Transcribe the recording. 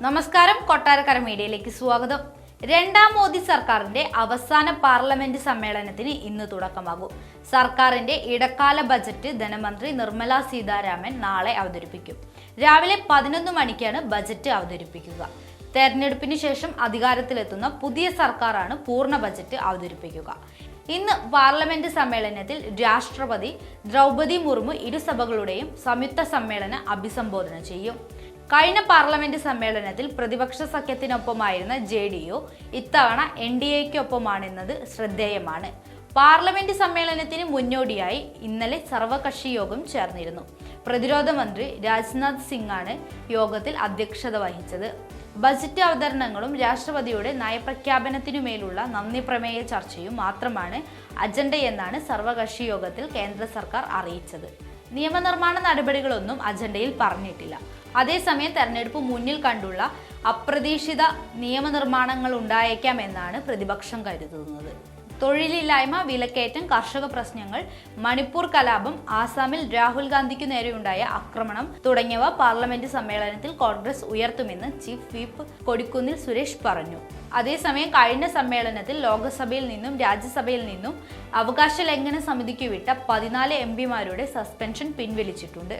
നമസ്കാരം, കൊട്ടാരക്കര മീഡിയയിലേക്ക് സ്വാഗതം. രണ്ടാം മോദി സർക്കാരിന്റെ അവസാന പാർലമെന്റ് സമ്മേളനത്തിന് ഇന്ന് തുടക്കമാകും. സർക്കാരിന്റെ ഇടക്കാല ബജറ്റ് ധനമന്ത്രി നിർമ്മല സീതാരാമൻ നാളെ അവതരിപ്പിക്കും. രാവിലെ 11 മണിക്കാണ് ബജറ്റ് അവതരിപ്പിക്കുക. തെരഞ്ഞെടുപ്പിന് ശേഷം അധികാരത്തിലെത്തുന്ന പുതിയ സർക്കാരാണ് പൂർണ്ണ ബജറ്റ് അവതരിപ്പിക്കുക. ഇന്ന് പാർലമെന്റ് സമ്മേളനത്തിൽ രാഷ്ട്രപതി ദ്രൗപദി മുർമു ഇരുസഭകളുടെയും സംയുക്ത സമ്മേളനം അഭിസംബോധന ചെയ്യും. കഴിഞ്ഞ പാർലമെന്റ് സമ്മേളനത്തിൽ പ്രതിപക്ഷ സഖ്യത്തിനൊപ്പമായിരുന്ന JDU ഇത്തവണ NDAയ്ക്കൊപ്പമാണെന്നത് ശ്രദ്ധേയമാണ്. പാർലമെന്റ് സമ്മേളനത്തിന് മുന്നോടിയായി ഇന്നലെ സർവകക്ഷി യോഗം ചേർന്നിരുന്നു. പ്രതിരോധ മന്ത്രി രാജ്നാഥ് സിംഗാണ് യോഗത്തിൽ അധ്യക്ഷത വഹിച്ചത്. ബജറ്റ് അവതരണങ്ങളും രാഷ്ട്രപതിയുടെ നയപ്രഖ്യാപനത്തിനുമേലുള്ള നന്ദി പ്രമേയ ചർച്ചയും മാത്രമാണ് അജണ്ടയെന്നാണ് സർവകക്ഷി യോഗത്തിൽ കേന്ദ്ര സർക്കാർ അറിയിച്ചത്. നിയമനിർമ്മാണ നടപടികളൊന്നും അജണ്ടയിൽ പറഞ്ഞിട്ടില്ല. അതേസമയം തെരഞ്ഞെടുപ്പ് മുന്നിൽ കണ്ടുള്ള അപ്രതീക്ഷിത നിയമനിർമ്മാണങ്ങൾ ഉണ്ടായേക്കാമെന്നാണ് പ്രതിപക്ഷം കരുതുന്നത്. തൊഴിലില്ലായ്മ, വിലക്കയറ്റം, കർഷക പ്രശ്നങ്ങൾ, മണിപ്പൂർ കലാപം, ആസാമിൽ രാഹുൽ ഗാന്ധിക്കു നേരെയുണ്ടായ ആക്രമണം തുടങ്ങിയവ പാർലമെന്റ് സമ്മേളനത്തിൽ കോൺഗ്രസ് ഉയർത്തുമെന്ന് ചീഫ് വിപ്പ് കൊടിക്കുന്നിൽ സുരേഷ് പറഞ്ഞു. അതേസമയം കഴിഞ്ഞ സമ്മേളനത്തിൽ ലോക്സഭയിൽ നിന്നും രാജ്യസഭയിൽ നിന്നും അവകാശ ലംഘന സമിതിക്ക് വിട്ട 14 MPമാരുടെ സസ്പെൻഷൻ പിൻവലിച്ചിട്ടുണ്ട്.